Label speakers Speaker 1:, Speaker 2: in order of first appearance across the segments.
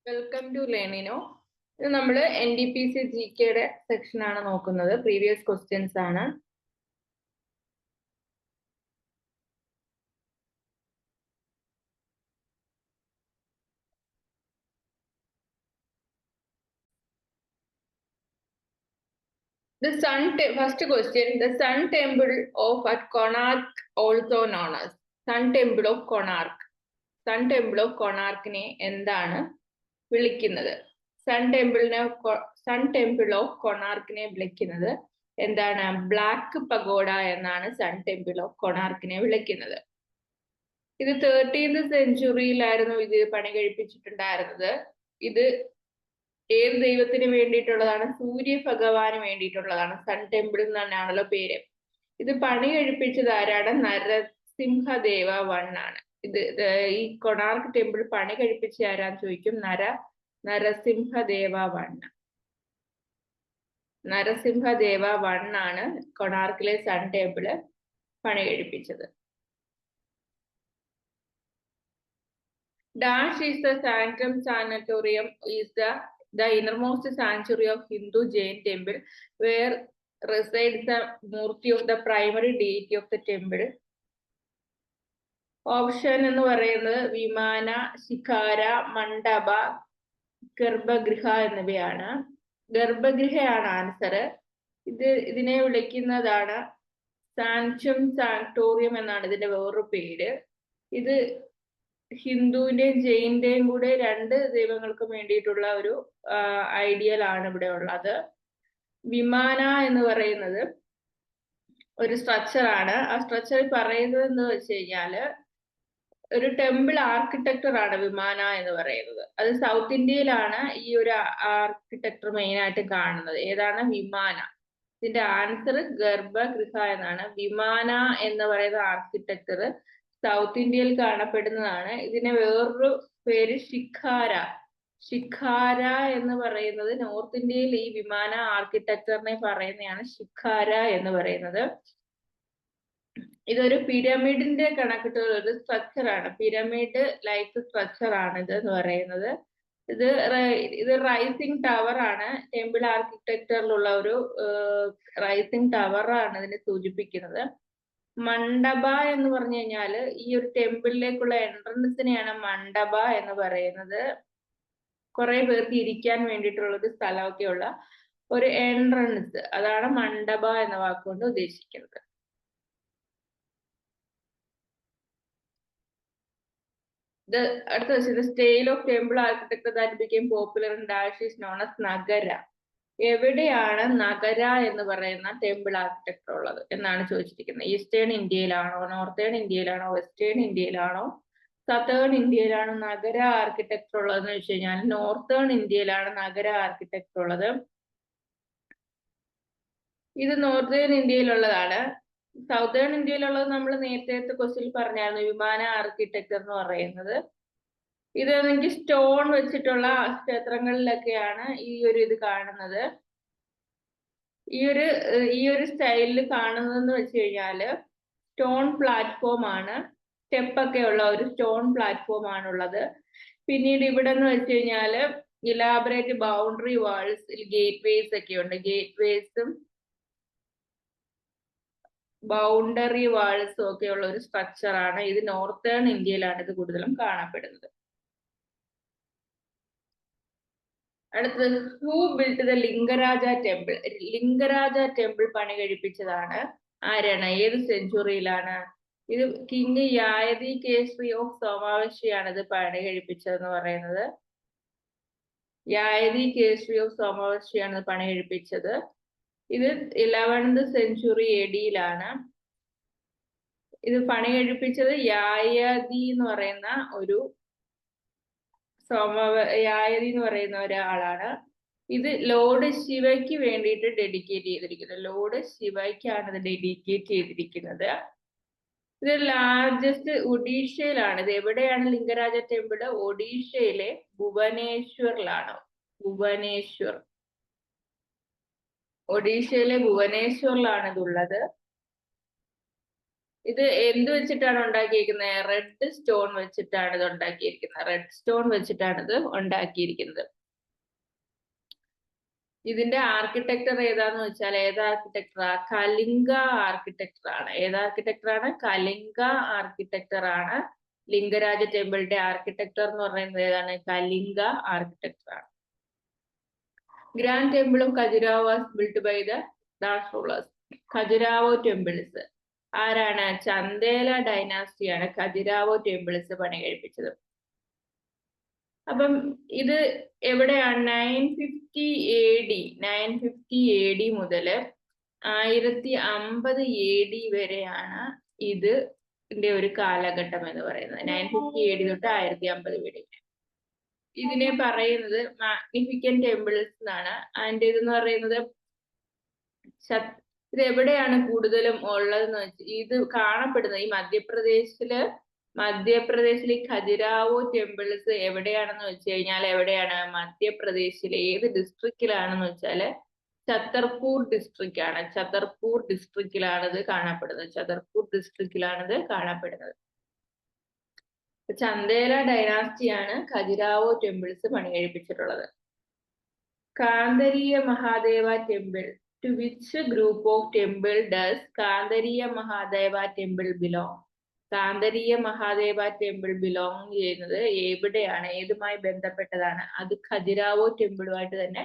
Speaker 1: Welcome to Learnino. ഇത് നമ്മൾ NDPC GKയുടെ section ആണ് നോക്കുന്നത്. പ്രീവിയസ് ക്വസ്റ്റ്യൻസ് ആണ്. First question, the Sun Temple of at Konark, also known as Sun Temple of Konark. Sun Temple of Konarkനെ എന്താണ് വിളിക്കുന്നത്? Sun Temple of Konarkനെ വിളിക്കുന്നത് എന്താണ്? Black pagoda എന്നാണ് സൺ ടെമ്പിൾ ഓഫ് കൊണാർക്കിനെ വിളിക്കുന്നത്. ഇത് 13th സെഞ്ചുറിയിലായിരുന്നു ഇത് പണി കഴിപ്പിച്ചിട്ടുണ്ടായിരുന്നത്. ഇത് ഏത് ദൈവത്തിന് വേണ്ടിയിട്ടുള്ളതാണ്? സൂര്യ ഭഗവാന് വേണ്ടിയിട്ടുള്ളതാണ്. സൺ ടെമ്പിൾ എന്ന് തന്നെയാണല്ലോ പേര്. ഇത് പണി കഴിപ്പിച്ചത് ആരാണ്? നരസിംഹദേവ വൺ ആണ്. ഈ കൊണാർക്ക് ടെമ്പിൾ പണി കഴിപ്പിച്ച ആരാന്ന് ചോദിക്കും. നരസിംഹദേവ വൺ. നരസിംഹദേവ വൺ ആണ് കൊണാർക്കിലെ സൺ ടെമ്പിള് പണി കഴിപ്പിച്ചത്. Dash is the sanctum sanatorium is the innermost sanctuary of Hindu Jain temple where resides the Murti of the primary deity of the temple. Option എന്ന് പറയുന്നത് വിമാന, ശിഖാര, മണ്ഡപ, ഗർഭഗൃഹ എന്നിവയാണ്. ഗർഭഗൃഹയാണ് ആൻസർ. ഇതിനെ വിളിക്കുന്നതാണ് സാങ്ക്ച്വം സാങ്ക്ടോറിയം എന്നാണ് ഇതിന്റെ വേറൊരു പേര്. ഇത് ഹിന്ദുവിന്റെയും ജെയിന്റെയും കൂടെ രണ്ട് ദൈവങ്ങൾക്കും വേണ്ടിയിട്ടുള്ള ഒരു ഐഡിയൽ ആണ് ഇവിടെ ഉള്ളത്. വിമാന എന്ന് പറയുന്നത് ഒരു സ്ട്രക്ചർ ആണ്. ആ സ്ട്രക്ചർ പറയുന്നത് എന്ന് വെച്ച് കഴിഞ്ഞാല് ഒരു ടെമ്പിൾ ആർക്കിടെക്ചർ ആണ് വിമാന എന്ന് പറയുന്നത്. അത് സൗത്ത് ഇന്ത്യയിലാണ് ഈ ഒരു ആർക്കിടെക്ചർ മെയിൻ ആയിട്ട് കാണുന്നത്. ഏതാണ്? വിമാന. ഇതിന്റെ ആൻസർ ഗർഭഗൃഹ എന്നാണ്. വിമാന എന്ന് പറയുന്ന ആർക്കിടെക്ചർ സൗത്ത് ഇന്ത്യയിൽ കാണപ്പെടുന്നതാണ്. ഇതിന് വേറൊരു പേര് ശിഖാര. ശിഖാര എന്ന് പറയുന്നത് നോർത്ത് ഇന്ത്യയിൽ ഈ വിമാന ആർക്കിടെക്ചറിനെ പറയുന്നതാണ് ശിഖാര എന്ന് പറയുന്നത്. ഇതൊരു പിരമിഡിന്റെ കണക്കിട്ടുള്ള ഒരു സ്ട്രക്ചർ ആണ്. പിരമിഡ് ലൈക്ക് സ്ട്രക്ചർ ആണ് ഇത് എന്ന് പറയുന്നത്. ഇത് റൈസിംഗ് ടവർ ആണ്. ടെമ്പിൾ ആർക്കിടെക്ചറിലുള്ള ഒരു റൈസിംഗ് ടവർ ആണ് ഇതിനെ സൂചിപ്പിക്കുന്നത്. മണ്ഡപ എന്ന് പറഞ്ഞു കഴിഞ്ഞാല് ഈ ഒരു ടെമ്പിളിലേക്കുള്ള എൻട്രൻസിനെയാണ് മണ്ഡപ എന്ന് പറയുന്നത്. കുറെ പേർക്ക് ഇരിക്കാൻ വേണ്ടിയിട്ടുള്ള ഒരു സ്ഥലമൊക്കെയുള്ള ഒരു എൻട്രൻസ്, അതാണ് മണ്ഡപ എന്ന വാക്കുകൊണ്ട് ഉദ്ദേശിക്കുന്നത്. അടുത്ത question, style of temple architecture that became popular in dash is known as നഗര. എവിടെയാണ് നഗര എന്ന് പറയുന്ന ടെമ്പിൾ ആർക്കിടെക്ചർ ഉള്ളത് എന്നാണ് ചോദിച്ചിരിക്കുന്നത്. ഈസ്റ്റേൺ ഇന്ത്യയിലാണോ, നോർത്തേൺ ഇന്ത്യയിലാണോ, വെസ്റ്റേൺ ഇന്ത്യയിലാണോ, സതേൺ ഇന്ത്യയിലാണോ നഗര ആർക്കിടെക്ചർ ഉള്ളതെന്ന് വെച്ച് കഴിഞ്ഞാൽ നോർത്തേൺ ഇന്ത്യയിലാണ് നഗര ആർക്കിടെക്ചർ ഉള്ളത്. ഇത് നോർത്തേൺ ഇന്ത്യയിലുള്ളതാണ്. സൗത്തേൺ ഇന്ത്യയിലുള്ളത് നമ്മൾ നേരത്തെ ക്വസ്റ്റ്യൻ പറഞ്ഞായിരുന്നു, വിമാന ആർക്കിടെക്ചർ എന്ന് പറയുന്നത്. ഇത് എനിക്ക് സ്റ്റോൺ വെച്ചിട്ടുള്ള ക്ഷേത്രങ്ങളിലൊക്കെയാണ് ഈ ഒരു ഇത് കാണുന്നത്. ഈ ഒരു സ്റ്റൈലിൽ കാണുന്നതെന്ന് വെച്ച് കഴിഞ്ഞാല് സ്റ്റോൺ പ്ലാറ്റ്ഫോം ആണ്. സ്റ്റെപ്പൊക്കെ ഉള്ള ഒരു സ്റ്റോൺ പ്ലാറ്റ്ഫോം ആണുള്ളത്. പിന്നീട് ഇവിടെ എന്ന് വെച്ച് കഴിഞ്ഞാല് elaborate boundary walls, gateways ഒക്കെ ഉണ്ട്. ഗേറ്റ് വേസും ബൗണ്ടറി വാൾസും ഒക്കെ ഉള്ള ഒരു സ്ട്രക്ചർ ആണ്. ഇത് നോർത്തേൺ ഇന്ത്യയിലാണ് ഇത് കൂടുതലും കാണപ്പെടുന്നത്. അടുത്തത്, who built the Lingaraja temple. Lingaraja temple പണി കഴിപ്പിച്ചതാണ് ആരാണ്? ഏത് സെഞ്ചുറിയിലാണ്? ഇത് കിങ് യായതി കേസരി ഓഫ് സോമാവശിയാണ് ഇത് പണി കഴിപ്പിച്ചതെന്ന് പറയുന്നത്. യായതി കേസരി ഓഫ് സോമാവശിയാണ് പണി കഴിപ്പിച്ചത്. ഇത് 11th സെഞ്ചുറി AD യിലാണ് ഇത് പണി കഴിപ്പിച്ചത്. യായതി എന്ന് പറയുന്ന യായതി എന്ന് പറയുന്ന ഒരാളാണ്. ഇത് ലോർഡ് ശിവയ്ക്ക് വേണ്ടിയിട്ട് ഡെഡിക്കേറ്റ് ചെയ്തിരിക്കുന്നത്. ലോർഡ് ശിവയ്ക്കാണ് ഇത് ഡെഡിക്കേറ്റ് ചെയ്തിരിക്കുന്നത്. ഇത് ലാർജസ്റ്റ് ഒഡീഷയിലാണ്. ഇത് എവിടെയാണ് ലിംഗരാജ ടെമ്പിൾ? ഒഡീഷയിലെ ഭുവനേശ്വറിലാണ്. ഒഡീഷയിലെ ഭുവനേശ്വറിലാണ് ഇതുള്ളത്. ഇത് എന്ത് വെച്ചിട്ടാണ് ഉണ്ടാക്കിയിരിക്കുന്നത്? റെഡ് സ്റ്റോൺ വെച്ചിട്ടാണ് ഇത് ഉണ്ടാക്കിയിരിക്കുന്നത്. റെഡ് സ്റ്റോൺ വെച്ചിട്ടാണ് ഇത് ഉണ്ടാക്കിയിരിക്കുന്നത്. ഇതിന്റെ ആർക്കിടെക്ചർ ഏതാന്ന് വെച്ചാൽ ഏത് ആർക്കിടെക്ചറാ? കലിംഗ ആർക്കിടെക്ചർ ആണ്. ഏത് ആർക്കിടെക്ചർ ആണ്? കലിംഗ ആർക്കിടെക്ചർ ആണ്. ലിംഗരാജ ടെമ്പിളിന്റെ ആർക്കിടെക്ചർ എന്ന് പറയുന്നത് ഏതാണ്? കലിംഗ ആർക്കിടെക്ചർ ആണ്. ഗ്രാൻഡ് ടെമ്പിളും Khajuraho was built by the dash rulers. Khajuraho temples ആരാണ്? ചന്ദേല ഡൈനാസ്റ്റിയാണ് ഖജുരാഹോ ടെമ്പിൾസ് പണി കഴിപ്പിച്ചത്. അപ്പം ഇത് എവിടെയാണ്? 950 AD മുതൽ 1050 AD വരെയാണ് ഇതിന്റെ ഒരു കാലഘട്ടം എന്ന് പറയുന്നത്. 950 AD തൊട്ട് 1050 AD. ഇതിനെ പറയുന്നത് മാഗ്നിഫിക്കന്റ് ടെമ്പിൾസ് എന്നാണ്. അതിന്റെ ഇതെന്ന് പറയുന്നത് ഇത് എവിടെയാണ് കൂടുതലും ഉള്ളതെന്ന് വെച്ചാൽ ഇത് കാണപ്പെടുന്നത് ഈ മധ്യപ്രദേശിലെ ഖജുരാഹോ ടെമ്പിൾസ് എവിടെയാണെന്ന് വെച്ച് കഴിഞ്ഞാൽ എവിടെയാണ്? മധ്യപ്രദേശിലെ ഏത് ഡിസ്ട്രിക്റ്റിലാണെന്ന് വെച്ചാല് ഛത്തർപൂർ ഡിസ്ട്രിക്റ്റ് ആണ്. ഛത്തർപൂർ ഡിസ്ട്രിക്റ്റിലാണ് ഇത് കാണപ്പെടുന്നത്. ഛത്തർപൂർ ഡിസ്ട്രിക്റ്റിലാണ് ഇത് കാണപ്പെടുന്നത്. ചന്ദേല ഡൈനാസ്റ്റിയാണ് ഖജുരാഹോ ടെമ്പിൾസ് പണി കഴിപ്പിച്ചിട്ടുള്ളത്. Kandariya Mahadeva temple. To which group of temple does Kandariya Mahadeva temple belong? Kandariya Mahadeva temple belong ചെയ്യുന്നത് എവിടെയാണ്? ഏതുമായി ബന്ധപ്പെട്ടതാണ്? അത് ഖജുരാഹോ ടെമ്പിളുമായിട്ട് തന്നെ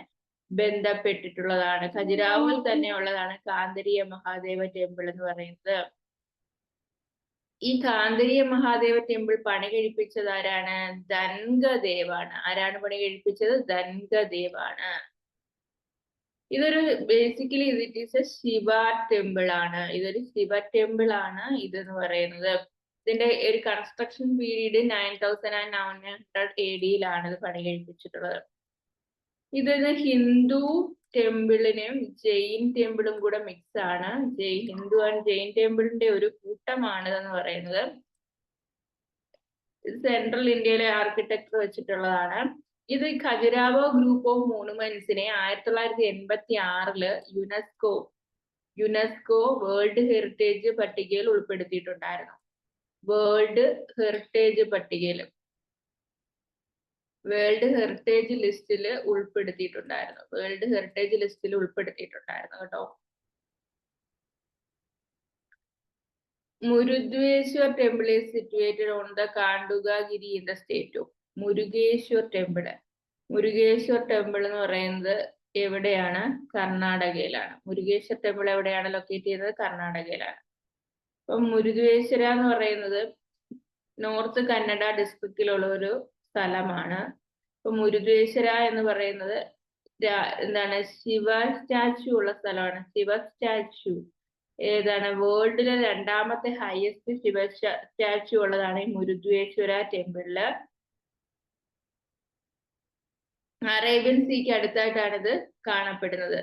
Speaker 1: ബന്ധപ്പെട്ടിട്ടുള്ളതാണ്. ഖജുരാഹോയിൽ തന്നെ ഉള്ളതാണ് കാന്തരീയ മഹാദേവ ടെമ്പിൾ എന്ന് പറയുന്നത്. ഈ കാന്തരീയ മഹാദേവ ടെമ്പിൾ പണി കഴിപ്പിച്ചത് ആരാണ്? ധൻഗദേവാണ്. ആരാണ് പണി കഴിപ്പിച്ചത്? ധൻഗദേവാണ്. ഇതൊരു basically it is A Shiva temple ആണ്. ഇതൊരു ശിവ ടെമ്പിൾ ആണ് ഇതെന്ന് പറയുന്നത്. ഇതിന്റെ ഒരു കൺസ്ട്രക്ഷൻ പീരീഡ് 9900 AD-ലാണ് ഇത് പണി കഴിപ്പിച്ചിട്ടുള്ളത്. ഇതൊരു ഹിന്ദു ടെമ്പിളിനും ജെയിൻ ടെമ്പിളും കൂടെ മിക്സ് ആണ്. ഹിന്ദു ആൻഡ് ജെയിൻ ടെമ്പിളിന്റെ ഒരു കൂട്ടമാണ് ഇതെന്ന് പറയുന്നത്. ഇത് സെൻട്രൽ ഇന്ത്യയിലെ ആർക്കിടെക്ചർ വെച്ചിട്ടുള്ളതാണ്. ഇത് ഖജുരാഹോ ഗ്രൂപ്പ് ഓഫ് മോണുമെന്റ്സിനെ 1986 യുനെസ്കോ വേൾഡ് ഹെറിറ്റേജ് പട്ടികയിൽ ഉൾപ്പെടുത്തിയിട്ടുണ്ടായിരുന്നു. വേൾഡ് ഹെറിറ്റേജ് ലിസ്റ്റിൽ ഉൾപ്പെടുത്തിയിട്ടുണ്ടായിരുന്നു കേട്ടോ. Murudeshwar temple is situated on the Kandugiri in the state of Murudeshwar temple എന്ന് പറയുന്നത് എവിടെയാണ്? കർണാടകയിലാണ്. മുരുഗേശ്വർ ടെമ്പിൾ എവിടെയാണ് ലൊക്കേറ്റ് ചെയ്യുന്നത്? കർണാടകയിലാണ്. അപ്പൊ മുരുദ്വേശ്വര എന്ന് പറയുന്നത് നോർത്ത് കന്നഡ ഡിസ്ട്രിക്റ്റിലുള്ള ഒരു സ്ഥലമാണ്. അപ്പൊ മുരുദ്വേശ്വര എന്ന് പറയുന്നത് എന്താണ്? ശിവ സ്റ്റാച്യു ഉള്ള സ്ഥലമാണ്. ശിവ സ്റ്റാച്യു ഏതാണ്? വേൾഡിലെ 2ാമത്തെ ഹയസ്റ്റ് ശിവ സ്റ്റാച്യു ഉള്ളതാണ് ഈ മുരുദ്വേശ്വര ടെമ്പിളില്. അറേബ്യൻ സീക്ക് അടുത്തായിട്ടാണ് ഇത് കാണപ്പെടുന്നത്.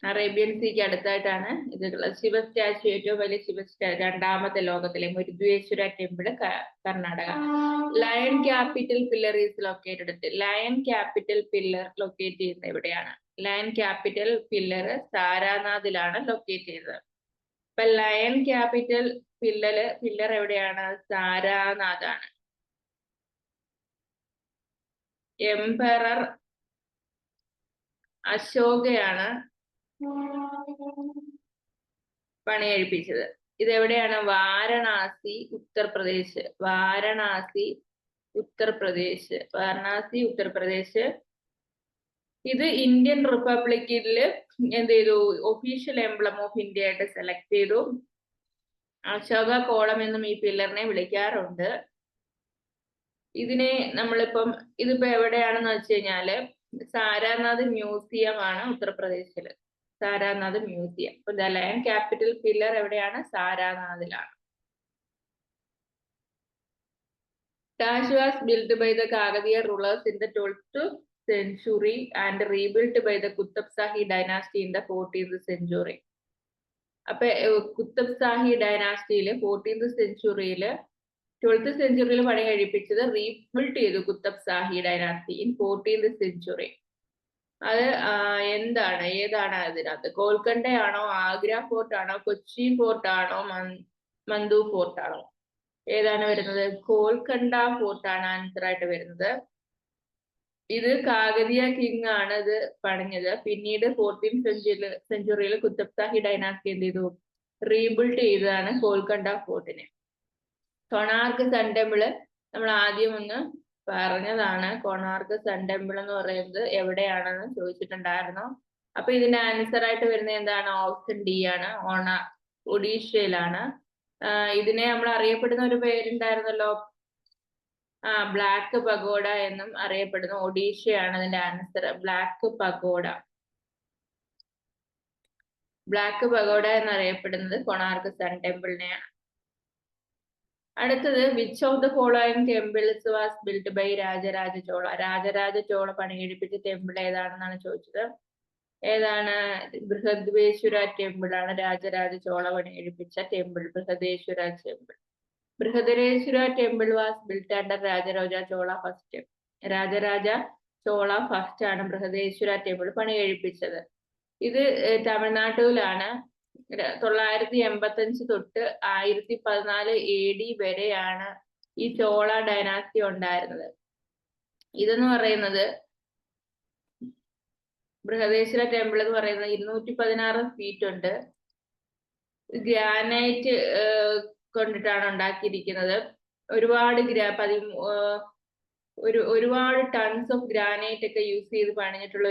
Speaker 1: അറേബ്യൻ സീക്ക് അടുത്തായിട്ടാണ് ഇതുള്ളത്. ശിവ സ്റ്റാച്യു ഏറ്റവും വലിയ 2ാമത്തെ ലോകത്തിലെ Murudeshwara temple Karnataka. Lion capital pillar is located. Lion capital pillar locate ചെയ്യുന്നത് എവിടെയാണ്? ലയൺ ക്യാപിറ്റൽ പില്ലർ സാരാനാഥിലാണ് ലൊക്കേറ്റ് ചെയ്തത്. അപ്പൊ ലയൺ ക്യാപിറ്റൽ പില്ലർ എവിടെയാണ്? സാരാനാഥാണ്. എംപറർ അശോകയാണ് പണി കഴിപ്പിച്ചത്. ഇതെവിടെയാണ്? വാരണാസി ഉത്തർപ്രദേശ്. ഇത് ഇന്ത്യൻ റിപ്പബ്ലിക്കില് എന്ത് ചെയ്തു? ഒഫീഷ്യൽ എംബ്ലം ഓഫ് ഇന്ത്യ ആയിട്ട് സെലക്ട് ചെയ്തു. അശോക കോളം എന്നും ഈ പില്ലറിനെ വിളിക്കാറുണ്ട്. ഇതിനെ ഇതിപ്പോ എവിടെയാണെന്ന് വെച്ച് കഴിഞ്ഞാല് സാരാനാഥ് മ്യൂസിയം ആണ് ഉത്തർപ്രദേശില്. സാരാനാഥ് മ്യൂസിയം. അപ്പൊ ദ ലയൺ ക്യാപിറ്റൽ പില്ലർ എവിടെയാണ്? സാരാനാഥിലാണ്. Dash was built by the Kakadiya rulers in the 12th century and rebuilt by the Qutub Shahi dynasty in the 14th century. അപ്പൊ കുത്തബ് ഷാഹി ഡൈനാസ്റ്റിയില് 14th centuryയില് 12th centuryയിൽ പണി കഴിപ്പിച്ചത് റീബിൽഡ് ചെയ്തു Qutb Shahi dynasty in 14th century. അത് ഏതാണ് അതിനകത്ത്? ഗോൽക്കണ്ടയാണോ, Agra fort ആണോ, Kochi fort ആണോ, Mandu fort ആണോ? ഏതാണ് വരുന്നത്? ഗോൽക്കണ്ട ഫോർട്ട് ആണ് ആൻസർ ആയിട്ട് വരുന്നത്. ഇത് കാകതീയ കിങ് ആണ് ഇത് പണിഞ്ഞത്. പിന്നീട് 14th സെഞ്ചുറിയിൽ കുത്തബ് ഷാഹി ഡൈനാസ്റ്റി എന്ത് ചെയ്തു? റീബിൽഡ് ചെയ്തതാണ് ഗോൽക്കണ്ട ഫോർട്ടിനെ. കൊണാർക്ക് സൺ ടെമ്പിള് നമ്മൾ ആദ്യം ഒന്ന് പറഞ്ഞതാണ്. കൊണാർക്ക് സൺ ടെമ്പിൾ എന്ന് പറയുന്നത് എവിടെയാണെന്ന് ചോദിച്ചിട്ടുണ്ടായിരുന്നു. അപ്പൊ ഇതിന്റെ ആൻസർ ആയിട്ട് വരുന്നത് എന്താണ്? ഓപ്ഷൻ ഡി ആണ്, ഒഡീഷയിലാണ്. ഇതിനെ നമ്മൾ അറിയപ്പെടുന്ന ഒരു പേരുണ്ടായിരുന്നല്ലോ, ബ്ലാക്ക് പഗോഡ എന്നും അറിയപ്പെടുന്നു. ഒഡീഷയാണ് അതിന്റെ ആൻസർ. ബ്ലാക്ക് പഗോഡ എന്നറിയപ്പെടുന്നത് കൊണാർക്ക് സൺ ടെമ്പിളിനെയാണ്. അടുത്തത് which of the following temples was build by Rajaraja Chola? Rajaraja Chola പണികഴിപ്പിച്ച ടെമ്പിൾ ഏതാണെന്നാണ് ചോദിച്ചത്. ഏതാണ്? ബൃഹദ്വേശ്വര ടെമ്പിൾ ആണ് രാജരാജ ചോള പണികഴിപ്പിച്ച temple. Brihadeshwara temple. Brihadeshwara temple was built under Rajaraja Chola first. Rajaraja Chola first ആണ് ബൃഹദേശ്വര ടെമ്പിൾ പണികഴിപ്പിച്ചത്. ഇത് തമിഴ്നാട്ടിലാണ്. 985 തൊട്ട് 1014 AD വരെയാണ് ഈ ചോള ഡൈനാസ്റ്റി ഉണ്ടായിരുന്നത്. ഇതെന്ന് പറയുന്നത് ബൃഹദേശ്വര ടെമ്പിൾ എന്ന് പറയുന്നത് 216 ഫീറ്റ് ഉണ്ട്. ഗ്രാനൈറ്റ് കൊണ്ടിട്ടാണ് ഉണ്ടാക്കിയിരിക്കുന്നത്. ഒരുപാട് ടൺസ് ഓഫ് ഗ്രാനൈറ്റ് ഒക്കെ യൂസ് ചെയ്ത് പണിഞ്ഞിട്ടുള്ള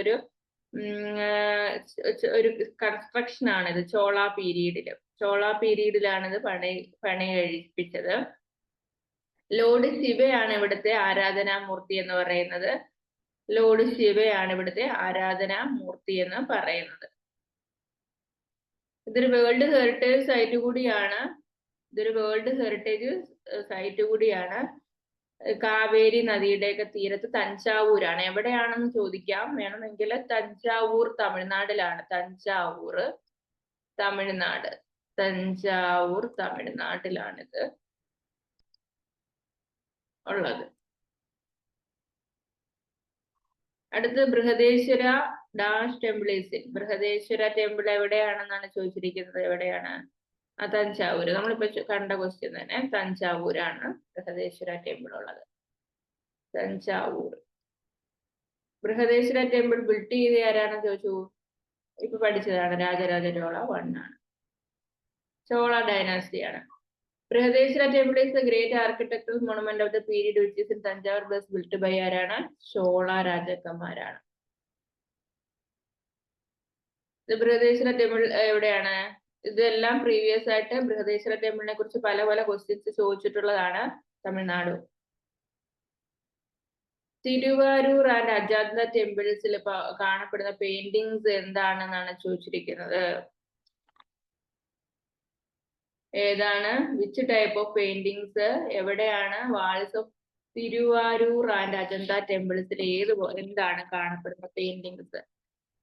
Speaker 1: ഒരു കൺസ്ട്രക്ഷൻ ആണിത്. ചോള പീരീഡിലാണ് ഇത് പണി കഴിപ്പിച്ചത്. ലോർഡ് ശിവയാണ് ഇവിടുത്തെ ആരാധനാമൂർത്തി എന്ന് പറയുന്നത്. ലോർഡ് ശിവയാണ് ഇവിടുത്തെ ആരാധനാമൂർത്തി എന്ന് പറയുന്നത്. ഇതൊരു വേൾഡ് ഹെറിറ്റേജ് സൈറ്റ് കൂടിയാണ്. കാവേരി നദിയുടെയൊക്കെ തീരത്ത് തഞ്ചാവൂരാണ്. എവിടെയാണെന്ന് ചോദിക്കാം വേണമെങ്കിൽ. തഞ്ചാവൂർ തമിഴ്നാട്ടിലാണ്. തഞ്ചാവൂർ തമിഴ്നാട്ടിലാണിത് ഉള്ളത്. അടുത്ത് Brihadeshwara dash temple Brihadeshwara temple എവിടെയാണെന്നാണ് ചോദിച്ചിരിക്കുന്നത്. എവിടെയാണ്? തഞ്ചാവൂര്. നമ്മളിപ്പോ കണ്ട ക്വസ്റ്റ്യൻ തന്നെ. തഞ്ചാവൂരാണ് ബൃഹദേശ്വര ടെമ്പിൾ ഉള്ളത്. തഞ്ചാവൂർ. ബൃഹദേശ്വര ടെമ്പിൾ ബിൽഡ് ചെയ്ത് ആരാണെന്ന് ചോദിച്ചു. ഇപ്പൊ പഠിച്ചതാണ്. രാജരാജ ചോള 1 ആണ്. ചോള ഡൈനാസ്റ്റിയാണ്. Brihadeshwara temple is the great architectural monument of the period which is in Tanjavur was built by ആരാണ്? ചോള രാജാക്കന്മാരാണ്. ബൃഹദേശ്വര ടെമ്പിൾ എവിടെയാണ്? ഇതെല്ലാം പ്രീവിയസ് ആയിട്ട് ബൃഹദേശ്വര ടെമ്പിളിനെ കുറിച്ച് പല ക്വസ്റ്റ്യൻസ് ചോദിച്ചിട്ടുള്ളതാണ്. തമിഴ്നാട്. തിരുവാരൂർ ആൻഡ് അജന്ത ടെമ്പിൾസിൽ കാണപ്പെടുന്ന പെയിന്റിങ്സ് എന്താണെന്നാണ് ചോദിച്ചിരിക്കുന്നത്. ഏതാണ്? Which type of paintings? എവിടെയാണ്? Walls of Thiruvarur and Ajanta ടെമ്പിൾസിൽ എന്താണ് കാണപ്പെടുന്ന പെയിന്റിങ്സ്?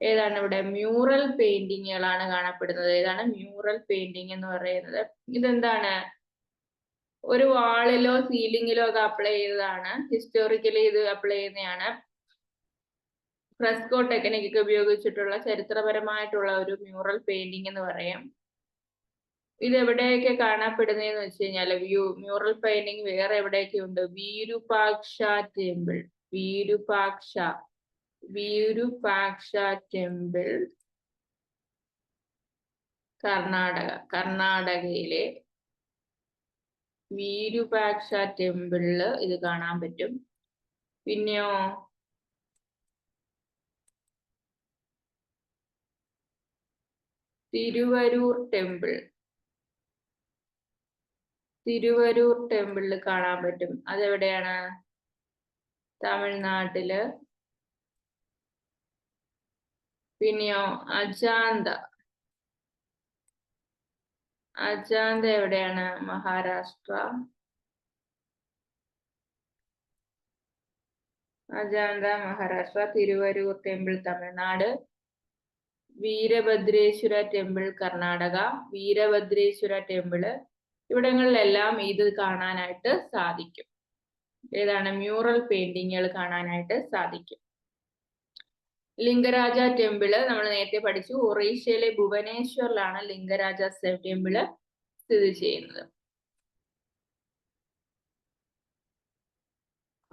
Speaker 1: ഏതാണ് ഇവിടെ? മ്യൂറൽ പെയിന്റിങ്ങുകളാണ് കാണപ്പെടുന്നത്. ഏതാണ് മ്യൂറൽ പെയിന്റിങ് എന്ന് പറയുന്നത്? ഇതെന്താണ്? ഒരു വാളിലോ സീലിങ്ങിലോ ഒക്കെ അപ്ലൈ ചെയ്തതാണ്. ഹിസ്റ്റോറിക്കലി ഇത് അപ്ലൈ ചെയ്യുന്നതാണ്. ഫ്രെസ്കോ ടെക്നിക് ഒക്കെ ഉപയോഗിച്ചിട്ടുള്ള ചരിത്രപരമായിട്ടുള്ള ഒരു മ്യൂറൽ പെയിന്റിങ് എന്ന് പറയാം. ഇത് എവിടെയൊക്കെ കാണപ്പെടുന്നതെന്ന് വെച്ച് കഴിഞ്ഞാൽ മ്യൂറൽ പെയിന്റിങ് വേറെ എവിടെയൊക്കെ ഉണ്ട്? വിരൂപാക്ഷ ടെമ്പിൾ. വിരൂപാക്ഷ ടെമ്പിൾ കർണാടകയിലെ വിരൂപാക്ഷ ടെമ്പിളില് ഇത് കാണാൻ പറ്റും. പിന്നെയോ തിരുവരൂർ ടെമ്പിളിൽ കാണാൻ പറ്റും. അതെവിടെയാണ്? തമിഴ്നാട്ടില്. പിന്നെയോ അജാന്ത എവിടെയാണ്? Maharashtra. Thiruvarur temple Tamil Nadu. Veerabhadreshwara temple Karnataka. Veerabhadreshwara temple ഇവിടങ്ങളിലെല്ലാം ഇത് കാണാനായിട്ട് സാധിക്കും. ഏതാണ്? മ്യൂറൽ പെയിന്റിങ്ങുകൾ കാണാനായിട്ട് സാധിക്കും. ലിംഗരാജ ടെമ്പിള് നമ്മൾ നേരത്തെ പഠിച്ചു. ഒറീസയിലെ ഭുവനേശ്വറിലാണ് ലിംഗരാജ ടെമ്പിള് സ്ഥിതി ചെയ്യുന്നത്.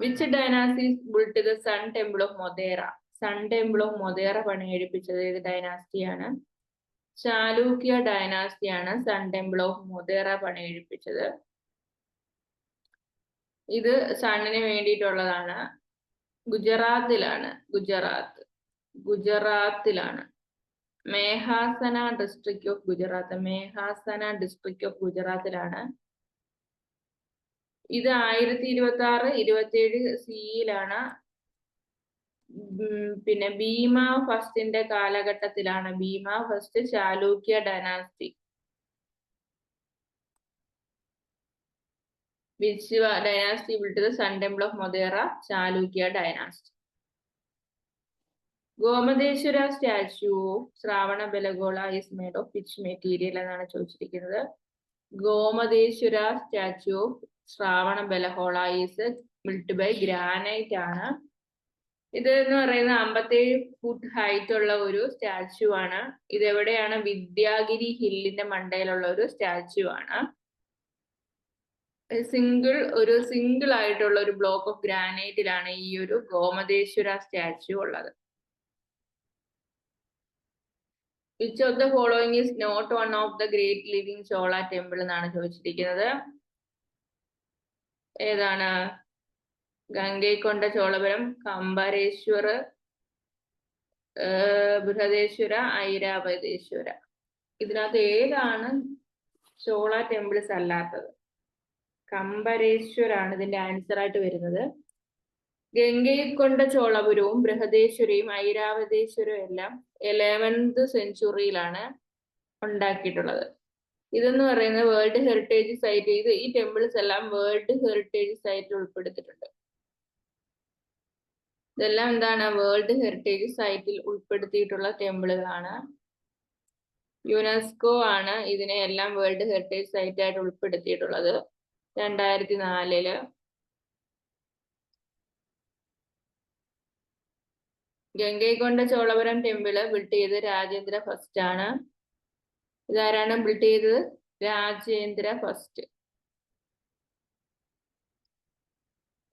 Speaker 1: Which dynasties built the sun temple of Modhera? Sun temple of Modhera പണികഴിപ്പിച്ചത് ഏത് ഡൈനാസ്റ്റിയാണ്? ചാലൂക്യ ഡൈനാസ്റ്റിയാണ് സൺ ടെമ്പിൾ ഓഫ് മൊദേറ പണികഴിപ്പിച്ചത്. ഇത് സണ്ണിന് വേണ്ടിയിട്ടുള്ളതാണ്. ഗുജറാത്തിലാണ്. ഗുജറാത്തിലാണ്. Mehsana district of Gujarat. Mehsana district of ഗുജറാത്തിലാണ്. ഇത് 1026-27 സിയിലാണ്. പിന്നെ ഭീമ ഫസ്റ്റിന്റെ കാലഘട്ടത്തിലാണ്. Bhima first Chalukya dynasty. Which dynasty built the Sun Temple of Modera? Chalukya dynasty. Gomateshwara statue of Shravanabelagola is made of which material എന്നാണ് ചോദിച്ചിരിക്കുന്നത്. Gomateshwara statue of Shravanabelagola is built by granite ആണ്. ഇത് എന്ന് പറയുന്നത് 57 ഫുട്ട് ഹൈറ്റ് ഉള്ള ഒരു സ്റ്റാച്യു ആണ്. ഇത് എവിടെയാണ്? വിദ്യാഗിരി ഹില്ലിന്റെ മണ്ടയിലുള്ള ഒരു സ്റ്റാച്യു ആണ്. സിംഗിൾ ആയിട്ടുള്ള ഒരു ബ്ലോക്ക് ഓഫ് ഗ്രാനൈറ്റിലാണ് ഈ ഒരു ഗോമതേശ്വര സ്റ്റാച്യു ഉള്ളത്. Which of the following is not one of the great living Chola temple എന്നാണ് ചോദിച്ചിരിക്കുന്നത്. ഏതാണ്? ഗംഗൈകൊണ്ട ചോളപുരം, കംബരേശ്വർ, ബൃഹദേശ്വര, ഐരാവതേശ്വര. ഇതിനകത്ത് ഏതാണ് ചോള ടെമ്പിൾസ് അല്ലാത്തത്? കംബരേശ്വരാണ് ഇതിന്റെ ആൻസർ ആയിട്ട് വരുന്നത്. ഗംഗൈകൊണ്ട ചോളപുരവും ബൃഹദേശ്വരയും ഐരാവതേശ്വരവും എല്ലാം 11th സെഞ്ചുറിയിലാണ് ഉണ്ടാക്കിയിട്ടുള്ളത്. ഇതെന്ന് പറയുന്നത് വേൾഡ് ഹെറിറ്റേജ് സൈറ്റ്. ഈ ടെമ്പിൾസ് എല്ലാം വേൾഡ് ഹെറിറ്റേജ് സൈറ്റിൽ ഉൾപ്പെടുത്തിയിട്ടുണ്ട്. ഇതെല്ലാം എന്താണ്? വേൾഡ് ഹെറിറ്റേജ് സൈറ്റിൽ ഉൾപ്പെടുത്തിയിട്ടുള്ള ടെമ്പിളുകളാണ്. യുനെസ്കോ ആണ് ഇതിനെ എല്ലാം വേൾഡ് ഹെറിറ്റേജ് സൈറ്റ് ആയിട്ട് ഉൾപ്പെടുത്തിയിട്ടുള്ളത് 2004. ഗംഗൈകൊണ്ട ചോളപുരം ടെമ്പിള് ബിൽറ്റ് ചെയ്ത് രാജേന്ദ്ര ഫസ്റ്റ് ആണ്. ഇതാരാണ് ബിൽറ്റ് ചെയ്തത്? രാജേന്ദ്ര ഫസ്റ്റ്.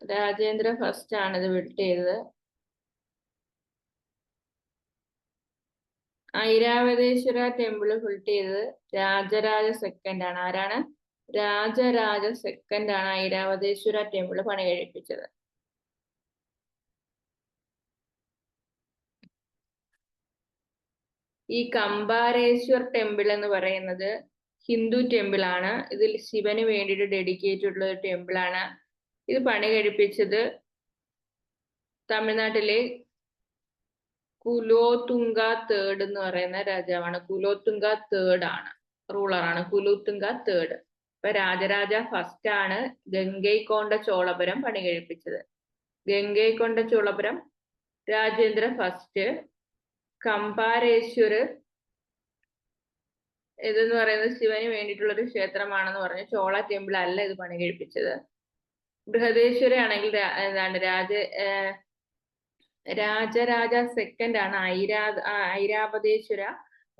Speaker 1: രാജേന്ദ്ര ഫസ്റ്റ് ആണ് ഇത് ബിൽറ്റ് ചെയ്തത്. ഐരാവതേശ്വര ടെമ്പിള് ബിൽറ്റ് ചെയ്തത് രാജരാജ സെക്കൻഡ് ആണ്. ആരാണ്? രാജരാജ സെക്കൻഡ് ആണ് ഐരാവതേശ്വര ടെമ്പിള് പണി കഴിപ്പിച്ചത്. ഈ കംബാരേശ്വർ ടെമ്പിൾ എന്ന് പറയുന്നത് ഹിന്ദു ടെമ്പിൾ ആണ്. ഇതിൽ ശിവന് വേണ്ടിയിട്ട് ഡെഡിക്കേറ്റ് ഉള്ള ഒരു ടെമ്പിൾ ആണ്. ഇത് പണി കഴിപ്പിച്ചത് തമിഴ്നാട്ടിലെ കുലോത്തുംഗ തേർഡ് എന്ന് പറയുന്ന രാജാവാണ്. കുലോത്തുംഗ തേർഡ് ആണ്, റൂളറാണ് കുലോത്തുംഗ തേർഡ്. ഇപ്പൊ രാജരാജ ഫസ്റ്റ് ആണ് ഗംഗൈകൊണ്ട ചോളപുരം പണി കഴിപ്പിച്ചത്. ഗംഗൈകൊണ്ട ചോളപുരം രാജേന്ദ്ര ഫസ്റ്റ്. കംബാരേശ്വർ ഇതെന്ന് പറയുന്നത് ശിവന് വേണ്ടിയിട്ടുള്ള ഒരു ക്ഷേത്രമാണെന്ന് പറഞ്ഞു. ചോള ടെമ്പിൾ അല്ല ഇത് പണി കഴിപ്പിച്ചത്. ബൃഹദേശ്വര ആണെങ്കിൽ എന്താണ്? രാജരാജ സെക്കൻഡ് ആണ് ഐരാവതേശ്വര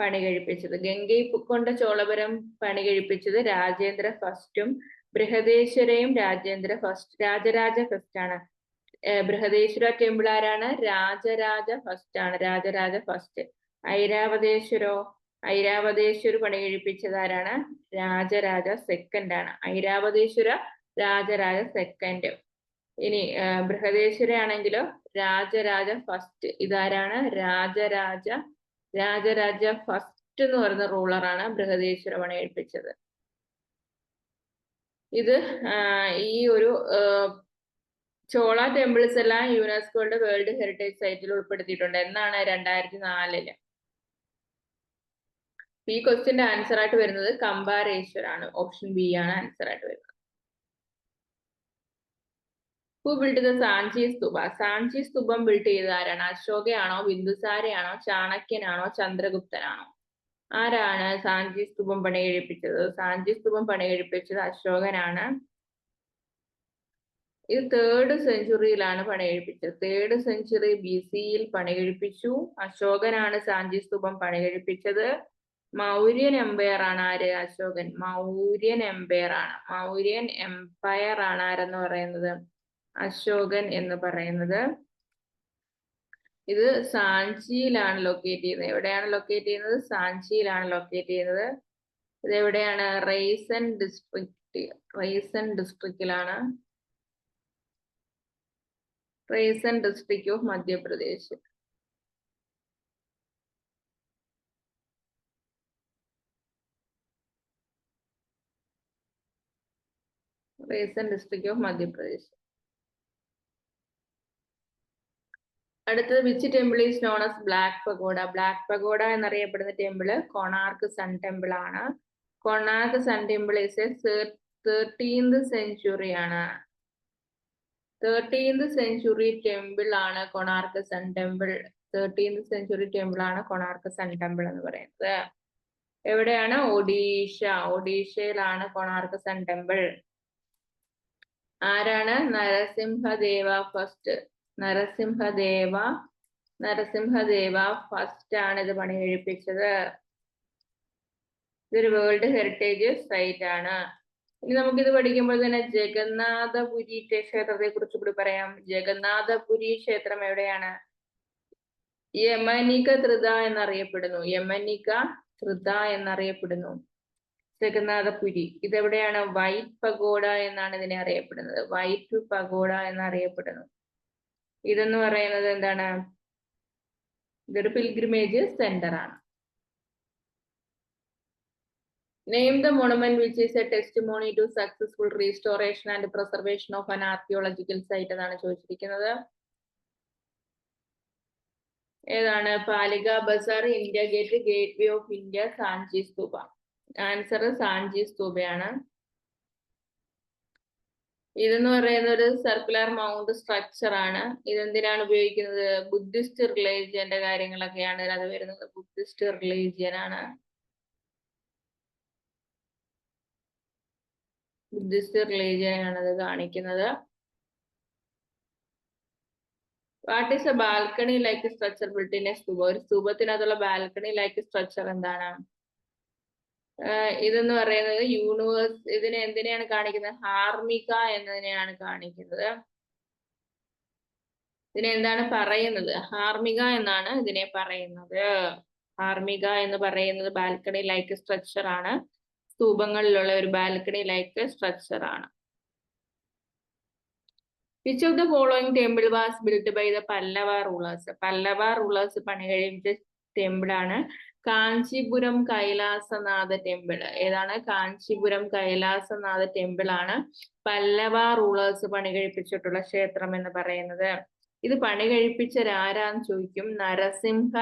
Speaker 1: പണി കഴിപ്പിച്ചത്. ഗംഗൈകൊണ്ട ചോളപുരം പണി കഴിപ്പിച്ചത് രാജേന്ദ്ര ഫസ്റ്റും ബൃഹദേശ്വരയും രാജരാജ ഫസ്റ്റ് ആണ്. ബൃഹദേശ്വര ടെമ്പിൾ ആരാണ്? രാജരാജ ഫസ്റ്റ് ആണ്. രാജരാജ ഫസ്റ്റ്. ഐരാവതേശ്വര പണി കഴിപ്പിച്ചത് ആരാണ്? രാജരാജ സെക്കൻഡ് ആണ്. ഐരാവതേശ്വര രാജരാജ സെക്കൻഡ്. ഇനി ബൃഹദേശ്വര ആണെങ്കിലോ രാജരാജ ഫസ്റ്റ്. ഇതാരാണ്? രാജരാജ ഫസ്റ്റ് എന്ന് പറയുന്ന റൂളറാണ് ബൃഹദേശ്വര പണി കഴിപ്പിച്ചത്. ഇത് ഈ ഒരു ചോള ടെമ്പിൾസ് എല്ലാം യുനെസ്കോയുടെ വേൾഡ് ഹെറിറ്റേജ് സൈറ്റിൽ ഉൾപ്പെടുത്തിയിട്ടുണ്ട്. എന്നാണ്? 2004. ഈ ക്വസ്റ്റ്യന്റെ ആൻസർ ആയിട്ട് വരുന്നത് കംബാരേശ്വർ ആണ്. ഓപ്ഷൻ ബി ആണ് ആൻസർ ആയിട്ട് വരുന്നത്. Who built the Sanchi stupa? Sanchi സ്തൂപം ബിൽറ്റ് ചെയ്തത് ആരാണ്? അശോകയാണോ, ബിന്ദുസാരയാണോ, ചാണക്യനാണോ, ചന്ദ്രഗുപ്തനാണോ? ആരാണ് സാഞ്ചി സ്തൂപം പണി കഴിപ്പിച്ചത്? സാഞ്ചി സ്തൂപം പണി കഴിപ്പിച്ചത് അശോകനാണ്. ഇത് 3rd സെഞ്ചുറിയിലാണ് പണി കഴിപ്പിച്ചത്. 3rd സെഞ്ചുറി BC-യിൽ പണി കഴിപ്പിച്ചു. അശോകനാണ് സാഞ്ചി സ്തൂപം പണി കഴിപ്പിച്ചത്. മൗര്യൻ എംപയർ ആണ് ആര്? അശോകൻ. മൗര്യൻ എംപയർ ആണ്. മൗര്യൻ എംപയർ ആണ് ആരെന്ന് പറയുന്നത്? അശോകൻ എന്ന് പറയുന്നത്. ഇത് സാഞ്ചിയിലാണ് ലൊക്കേറ്റ് ചെയ്യുന്നത്. എവിടെയാണ് ലൊക്കേറ്റ് ചെയ്യുന്നത്? സാഞ്ചിയിലാണ് ലൊക്കേറ്റ് ചെയ്യുന്നത്. ഇത് എവിടെയാണ്? റൈസൻ ഡിസ്ട്രിക്റ്റിലാണ്. Raisen district of Madhya Pradesh. Raisen district of Madhya Pradesh. അടുത്തത് which temple is known as black pagoda? Black pagoda എന്നറിയപ്പെടുന്ന ടെമ്പിള് കൊണാർക്ക് സൺ ടെമ്പിൾ ആണ്. Konark sun temple is a 13th century ആണ്. 13th സെഞ്ചുറി ടെമ്പിൾ ആണ് Konark sun temple. 13th century temple ആണ് കൊണാർക്ക് സൺ ടെമ്പിൾ എന്ന് പറയുന്നത്. എവിടെയാണ്? ഒഡീഷയിലാണ് കൊണാർക്ക് സൺ ടെമ്പിൾ. ആരാണ്? നരസിംഹദേവ ഫസ്റ്റ്. നരസിംഹദേവ ഫസ്റ്റ് ആണ് ഇത് പണി കഴിപ്പിച്ചത്. ഇതൊരു വേൾഡ് ഹെറിറ്റേജ് സൈറ്റ് ആണ്. ഇനി നമുക്കിത് പഠിക്കുമ്പോൾ തന്നെ ജഗന്നാഥപുരി ക്ഷേത്രത്തെ കുറിച്ച് കൂടി പറയാം. ജഗന്നാഥപുരി ക്ഷേത്രം എവിടെയാണ്? യമനിക ധൃത എന്നറിയപ്പെടുന്നു. ജഗന്നാഥപുരി. ഇതെവിടെയാണ്? വൈറ്റ് പഗോഡ എന്നാണ് ഇതിനെ അറിയപ്പെടുന്നത്. വൈറ്റ് പഗോഡ എന്നറിയപ്പെടുന്നു. ഇതെന്ന് പറയുന്നത് എന്താണ്? ഇതൊരു പിൽഗ്രിമേജ് സെന്റർ ആണ്. Name the monument which is a testimony to successful restoration and preservation of an archaeological site എന്നാണ് ചോദിച്ചിരിക്കുന്നത്. ഏതാണ്? Palika Bazaar, India gate, gateway of India, Sanchi Stupa. Answer Sanchi സ്തൂപയാണ്. ഇതെന്ന് പറയുന്ന ഒരു സർക്കുലർ മൗണ്ട് സ്ട്രക്ചർ ആണ്. ഇതെന്തിനാണ് ഉപയോഗിക്കുന്നത്? ബുദ്ധിസ്റ്റ് റിലീജിയന്റെ കാര്യങ്ങളൊക്കെയാണ് ഇതിനകത്ത് വരുന്നത്. ബുദ്ധിസ്റ്റ് റിലീജിയൻ ആണ്. ബുദ്ധിസ്റ്റ് റിലീജിയനാണ് അത് കാണിക്കുന്നത്. What is a balcony like structure built in a stupa? ഒരു സ്തൂപത്തിനകത്തുള്ള ബാൽക്കണി ലൈക്ക് സ്ട്രക്ചർ എന്താണ്? ഇതെന്ന് പറയുന്നത് ഇതിനെ എന്തിനെയാണ് കാണിക്കുന്നത്? ഹാർമിക എന്നതിനെയാണ് കാണിക്കുന്നത്. ഇതിനെ എന്താണ് പറയുന്നത്? ഹാർമിക എന്നാണ് ഇതിനെ പറയുന്നത്. ഹാർമിക എന്ന് പറയുന്നത് ബാൽക്കണി ലൈക്ക് സ്ട്രക്ചർ ആണ്. സ്തൂപങ്ങളിലുള്ള ഒരു ബാൽക്കണി ലൈക്ക് സ്ട്രക്ചർ ആണ്. Which of the following temple was built by the Pallava rulers? Pallava rulers പണി കഴിപ്പിച്ച ടെമ്പിൾ ആണ് കാഞ്ചീപുരം കൈലാസനാഥ ടെമ്പിൾ. ഏതാണ്? കാഞ്ചീപുരം കൈലാസനാഥ ടെമ്പിൾ ആണ് പല്ലവ റൂളേഴ്സ് പണി കഴിപ്പിച്ചിട്ടുള്ള ക്ഷേത്രം എന്ന് പറയുന്നത്. ഇത് പണി കഴിപ്പിച്ചരാരാന്ന് ചോദിക്കും. നരസിംഹ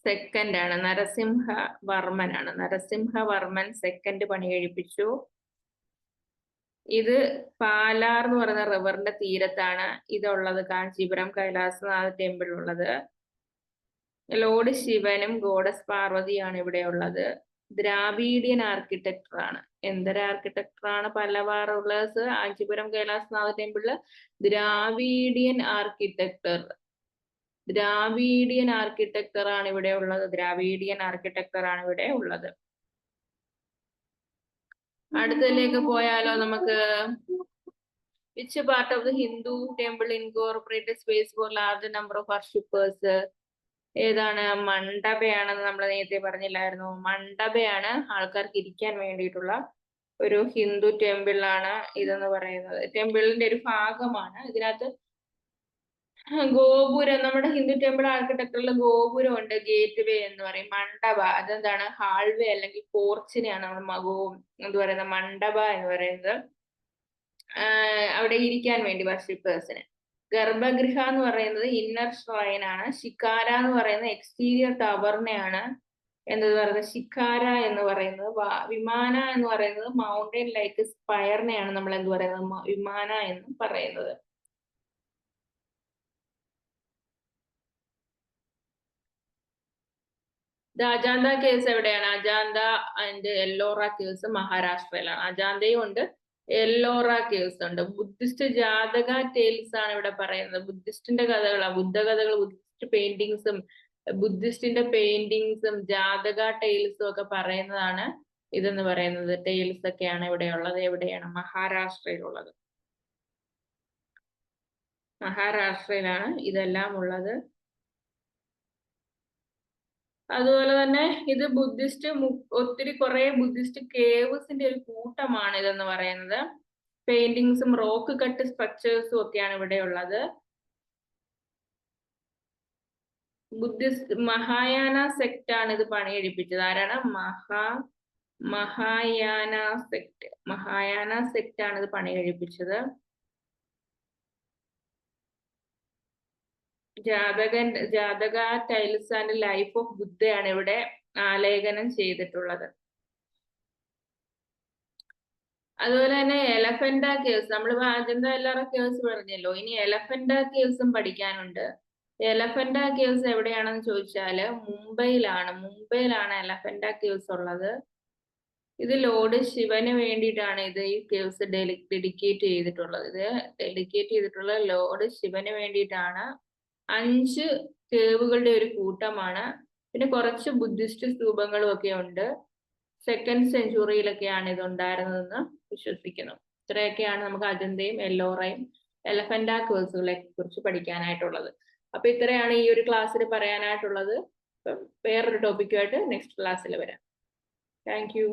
Speaker 1: സെക്കൻഡ് ആണ്. നരസിംഹവർമ്മനാണ്. നരസിംഹവർമ്മൻ സെക്കൻഡ് പണി കഴിപ്പിച്ചു. ഇത് പാലാർ എന്ന് പറയുന്ന റിവറിന്റെ തീരത്താണ് ഇതുള്ളത്. കാഞ്ചീപുരം കൈലാസനാഥ ടെമ്പിൾ ഉള്ളത്. ലോർഡ് ശിവനും ഗോഡസ് പാർവതിയാണ് ഇവിടെ ഉള്ളത്. ദ്രാവീഡിയൻ ആർക്കിടെക്ചർ ആണ്. എന്തൊരു ആർക്കിടെക്ചർ ആണ് പല്ലവ റൂളേഴ്സ് കാഞ്ചീപുരം കൈലാസനാഥ ടെമ്പിളില്? ദ്രാവീഡിയൻ ആർക്കിടെക്ചർ ആണ് ഇവിടെ ഉള്ളത്. ദ്രാവീഡിയൻ ആർക്കിടെക്ചർ ആണ് ഇവിടെ ഉള്ളത്. അടുത്തതിലേക്ക് പോയാലോ നമുക്ക്? Which part of the Hindu temple incorporate space for large number of worshippers? ഏതാണ്? മണ്ഡപയാണെന്ന് നമ്മൾ നേരത്തെ പറഞ്ഞില്ലായിരുന്നു. മണ്ഡപയാണ് ആൾക്കാർക്ക് ഇരിക്കാൻ വേണ്ടിയിട്ടുള്ള ഒരു ഹിന്ദു ടെമ്പിളാണ് ഇതെന്ന് പറയുന്നത്. ടെമ്പിളിന്റെ ഒരു ഭാഗമാണ്. ഇതിനകത്ത് ഗോപുരം, നമ്മുടെ ഹിന്ദു ടെമ്പിൾ ആർക്കിടെക്ചറിൽ ഗോപുരം ഉണ്ട്, ഗേറ്റ് വേ എന്ന് പറയും. മണ്ഡപ അതെന്താണ്? ഹാൾവേ അല്ലെങ്കിൽ പോർച്ചിനെയാണ് നമ്മൾ എന്ത് പറയുന്നത്? മണ്ഡപ എന്ന് പറയുന്നത്. അവിടെ ഇരിക്കാൻ വേണ്ടി വർഷിപ്പേഴ്സിന്. ഗർഭഗൃഹ എന്ന് പറയുന്നത് ഇന്നർ ഷ്രൈൻ ആണ്. ശിക്കാര എന്ന് പറയുന്നത് എക്സ്റ്റീരിയർ ടവറിനെയാണ് എന്ത് പറയുന്നത്? ശിക്കാര എന്ന് പറയുന്നത്. വിമാന എന്ന് പറയുന്നത് മൗണ്ടൻ ലൈക്ക് സ്പയറിനെയാണ് നമ്മൾ എന്ത് പറയുന്നത്? വിമാന എന്ന് പറയുന്നത്. അജാന്ത കേവ്സ് എവിടെയാണ്? അജാന്ത ആൻഡ് എല്ലോറ കേവ്സ് മഹാരാഷ്ട്രയിലാണ്. അജാന്തയും ഉണ്ട്, എല്ലോറ കേവ്സ് ഉണ്ട്. ബുദ്ധിസ്റ്റ് ജാതക ടെയിൽസ് ആണ് ഇവിടെ പറയുന്നത്. ബുദ്ധിസ്റ്റിന്റെ കഥകളാണ്. ബുദ്ധകഥകൾ, ബുദ്ധിസ്റ്റ് പെയിന്റിങ്സും ജാതക ടെയിൽസും ഒക്കെ പറയുന്നതാണ് ഇതെന്ന് പറയുന്നത് ടെയിൽസ് ഒക്കെയാണ് ഇവിടെയുള്ളത്. എവിടെയാണ്? മഹാരാഷ്ട്രയിലുള്ളത്. മഹാരാഷ്ട്രയിലാണ് ഇതെല്ലാം ഉള്ളത്. അതുപോലെ തന്നെ ഇത് ഒത്തിരി കുറെ ബുദ്ധിസ്റ്റ് കേവ്സിന്റെ ഒരു കൂട്ടമാണ് ഇതെന്ന് പറയുന്നത്. പെയിന്റിങ്സും റോക്ക് കട്ട് സ്ട്രക്ചേഴ്സും ഒക്കെയാണ് ഇവിടെ ഉള്ളത്. ബുദ്ധിസ്റ്റ് മഹായാന സെക്ട് ആണ് ഇത് പണിയെടുപ്പിച്ചത്. ആരാണ്? മഹായാന സെക്ട് ആണ് ഇത് പണിയെടുപ്പിച്ചത്. ജാതക ടൈൽസ് ആൻഡ് ലൈഫ് ഓഫ് ബുദ്ധയാണ് ഇവിടെ ആലേഖനം ചെയ്തിട്ടുള്ളത്. അതുപോലെ തന്നെ എലഫന്റ കേവ്സ്, നമ്മൾ അജന്ത എല്ലാറ കേവ്സ് പറഞ്ഞല്ലോ, ഇനി എലഫന്റ കേവ്സും പഠിക്കാനുണ്ട്. എലഫന്റ കേവ്സ് എവിടെയാണെന്ന് ചോദിച്ചാല് മുംബൈയിലാണ് എലഫന്റ കേവ്സ് ഉള്ളത്. ഇത് ലോർഡ് ശിവന് വേണ്ടിയിട്ടാണ് ഈ കേവ്സ് ഡെഡിക്കേറ്റ് ചെയ്തിട്ടുള്ളത്. ലോർഡ് ശിവന് വേണ്ടിയിട്ടാണ്. 5 കേവുകളുടെ ഒരു കൂട്ടമാണ്. പിന്നെ കുറച്ച് ബുദ്ധിസ്റ്റ് സ്തൂപങ്ങളും ഒക്കെ ഉണ്ട്. 2nd സെഞ്ചുറിയിലൊക്കെയാണ് ഇത് ഉണ്ടായിരുന്നതെന്ന് വിശ്വസിക്കുന്നു. ഇത്രയൊക്കെയാണ് നമുക്ക് അജന്തയും എല്ലോറയും എലഫന്റ കേവ്സുകളെ കുറിച്ച് പഠിക്കാനായിട്ടുള്ളത്. അപ്പൊ ഇത്രയാണ് ഈ ഒരു ക്ലാസ്സിൽ പറയാനായിട്ടുള്ളത്. വേറൊരു ടോപ്പിക്കുമായിട്ട് നെക്സ്റ്റ് ക്ലാസ്സിൽ വരാം. Thank you.